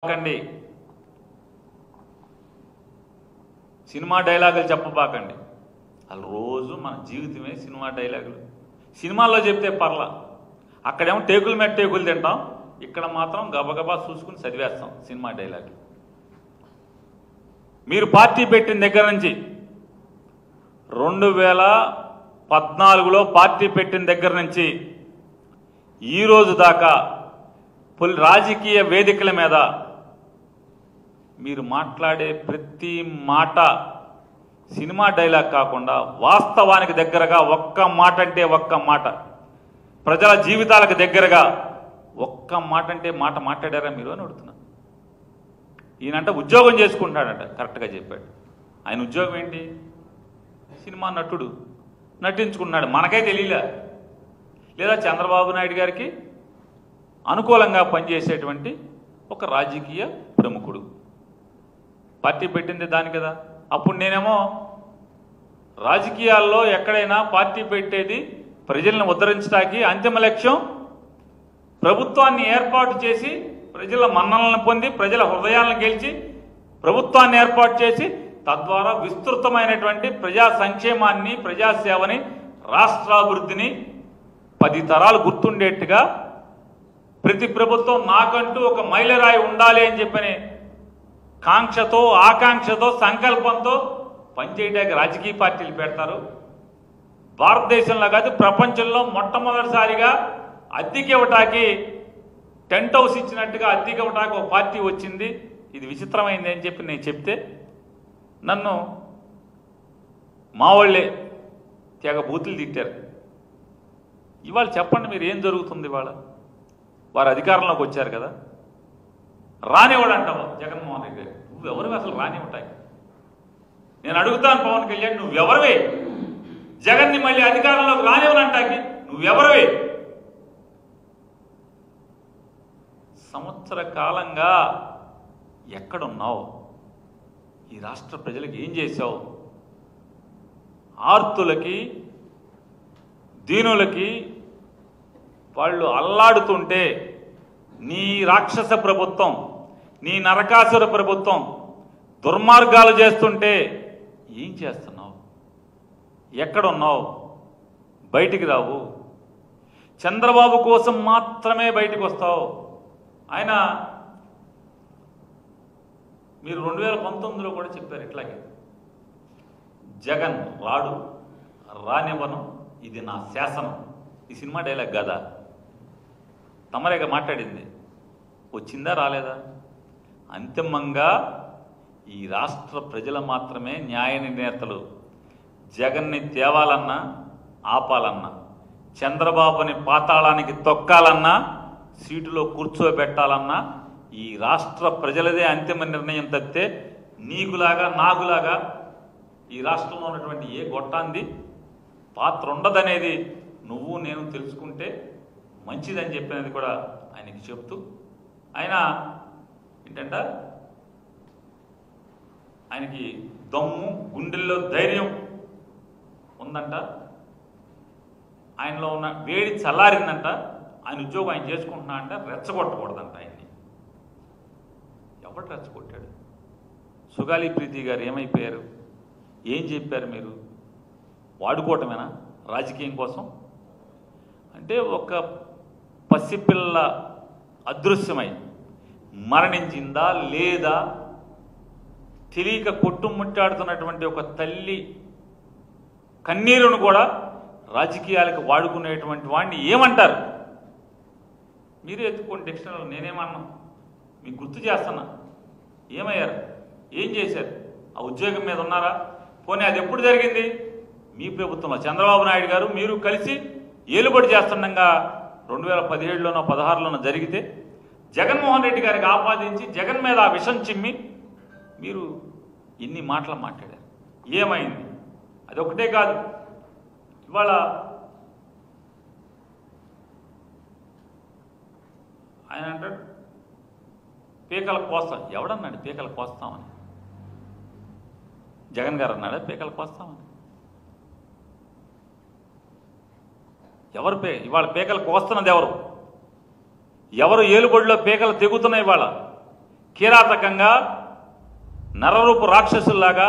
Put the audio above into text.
కండి సినిమా డైలాగులు చెప్పబాకండి. అసలు రోజు మన జీవితమే సినిమా డైలాగులు. సినిమాల్లో చెప్తే పర్లా, అక్కడేమో టేకుల మీద టేకులు తింటాం, ఇక్కడ మాత్రం గబగబా చూసుకుని చదివేస్తాం సినిమా డైలాగులు. మీరు పార్టీ పెట్టిన దగ్గర నుంచి 2014లో పార్టీ పెట్టిన దగ్గర నుంచి ఈ రోజు దాకా రాజకీయ వేదికల మీద మీరు మాట్లాడే ప్రతి మాట సినిమా డైలాగ్ కాకుండా వాస్తవానికి దగ్గరగా ఒక్క మాట అంటే ఒక్క మాట, ప్రజల జీవితాలకు దగ్గరగా ఒక్క మాట అంటే మాట మాట్లాడారా మీరు అని అడుగుతున్నా. ఈయనంట ఉద్యోగం చేసుకుంటాడట, కరెక్ట్గా చెప్పాడు. ఆయన ఉద్యోగం ఏంటి? సినిమా నటుడు, నటించుకున్నాడు, మనకే తెలియలే. లేదా చంద్రబాబు నాయుడు గారికి అనుకూలంగా పనిచేసేటువంటి ఒక రాజకీయ ప్రముఖుడు. పార్టీ పెట్టింది దాని కదా. అప్పుడు నేనేమో రాజకీయాల్లో ఎక్కడైనా పార్టీ పెట్టేది ప్రజలను ఉద్ధరించడానికి, అంతిమ లక్ష్యం ప్రభుత్వాన్ని ఏర్పాటు చేసి ప్రజల మన్ననలను పొంది ప్రజల హృదయాలను గెలిచి ప్రభుత్వాన్ని ఏర్పాటు చేసి తద్వారా విస్తృతమైనటువంటి ప్రజా సంక్షేమాన్ని, ప్రజాసేవని, రాష్ట్రాభివృద్ధిని 10 తరాలు గుర్తుండేట్టుగా ప్రతి ప్రభుత్వం నాకంటూ ఒక మైలురాయి ఉండాలి అని చెప్పని కాంక్షతో, ఆకాంక్షతో, సంకల్పంతో పనిచేయడానికి రాజకీయ పార్టీలు పెడతారు. భారతదేశంలో కాదు ప్రపంచంలో మొట్టమొదటిసారిగా అద్దెకి ఇవ్వటానికి టెంట్ హౌస్ ఇచ్చినట్టుగా అద్దెకి ఇవ్వటానికి ఒక పార్టీ వచ్చింది. ఇది విచిత్రమైంది అని చెప్పి నేను చెప్తే నన్ను మా వాళ్ళే తెగ బూతులు తిట్టారు. ఇవాళ చెప్పండి మీరు ఏం జరుగుతుంది? ఇవాళ వారు అధికారంలోకి వచ్చారు కదా, రానివ్వడు అంటావు జగన్మోహన్ రెడ్డి గారు. నువ్వెవరు అసలు రానివ్వటాయి? నేను అడుగుతాను పవన్ కళ్యాణ్, నువ్వెవరివే జగన్ని మళ్ళీ అధికారంలోకి రానివ్వనంటాకి? నువ్వెవరివే? సంవత్సర కాలంగా ఎక్కడున్నావు? ఈ రాష్ట్ర ప్రజలకు ఏం చేశావు? ఆర్తులకి, దీనులకి వాళ్ళు అల్లాడుతుంటే నీ రాక్షస ప్రభుత్వం, నీ నరకాసుర ప్రభుత్వం దుర్మార్గాలు చేస్తుంటే ఏం చేస్తున్నావు? ఎక్కడున్నావు? బయటికి రావు. చంద్రబాబు కోసం మాత్రమే బయటికి వస్తావు. ఆయన మీరు 2019లో కూడా చెప్పారు ఇట్లాగే, జగన్ రాడు, రానివ్వను, ఇది నా శాసనం. ఈ సినిమా డైలాగ్ కదా, తమరేగా మాట్లాడింది. వచ్చిందా రాలేదా? అంతిమంగా ఈ రాష్ట్ర ప్రజలు మాత్రమే న్యాయ నిర్ణేతలు. జగన్ని తేవాలన్నా, ఆపాలన్నా, చంద్రబాబుని పాతాళానికి తొక్కాలన్నా, సీటులో కూర్చోబెట్టాలన్నా ఈ రాష్ట్ర ప్రజలదే అంతిమ నిర్ణయం తప్పితే నీకులాగా నాకులాగా ఈ రాష్ట్రంలో ఉన్నటువంటి ఏ గొట్టాంది పాత్ర ఉండదనేది నువ్వు నేను తెలుసుకుంటే మంచిదని చెప్పినది కూడా ఆయనకి చెప్తూ, ఆయన ఏంటంట, ఆయనకి దమ్ము, గుండెల్లో ధైర్యం ఉందంట, ఆయనలో ఉన్న వేడి చల్లారిందంట, ఆయన ఉద్యోగం ఆయన చేసుకుంటున్నా అంట, రెచ్చగొట్టకూడదంట ఆయన్ని. ఎవరు రెచ్చగొట్టాడు? సుగాలి ప్రీతి గారు ఏమైపోయారు? ఏం చెప్పారు మీరు? వాడుకోవటమేనా రాజకీయం కోసం? అంటే ఒక పసిపిల్ల అదృశ్యమై మరణించిందా లేదా తెలియక కొట్టుముట్టాడుతున్నటువంటి ఒక తల్లి కన్నీరును కూడా రాజకీయాలకు వాడుకునేటువంటి వాడిని ఏమంటారు? మీరే ఎత్తుకోండి డిక్షనరీలో. నేనేమన్నా మీకు గుర్తు చేస్తున్నా. ఏమయ్యారు? ఏం చేశారు? ఆ ఉద్యోగం మీద ఉన్నారా? పోనీ అది ఎప్పుడు జరిగింది? మీ ప్రభుత్వంలో చంద్రబాబు నాయుడు గారు మీరు కలిసి ఏలుబడి చేస్తుండగా 2017లోనో 16లోనో జరిగితే జగన్మోహన్ రెడ్డి గారికి ఆపాదించి జగన్ మీద ఆ విషం చిమ్మి మీరు ఎన్ని మాటలు మాట్లాడారు? ఏమైంది? అది ఒకటే కాదు, ఇవాళ ఆయన అంటాడు పీకల కోస్తాం. ఎవడన్నాడు పీకల కోస్తామని? జగన్ గారు అన్నాడా పీకల కోస్తామని? ఎవరు ఇవాళ పీకలు కోస్తున్నది ఎవరు? ఎవరు ఏలుబడిలో పీకలు తెగుతున్నాయి? ఇవాళ కిరాతకంగా నరరూపు రాక్షసుల్లాగా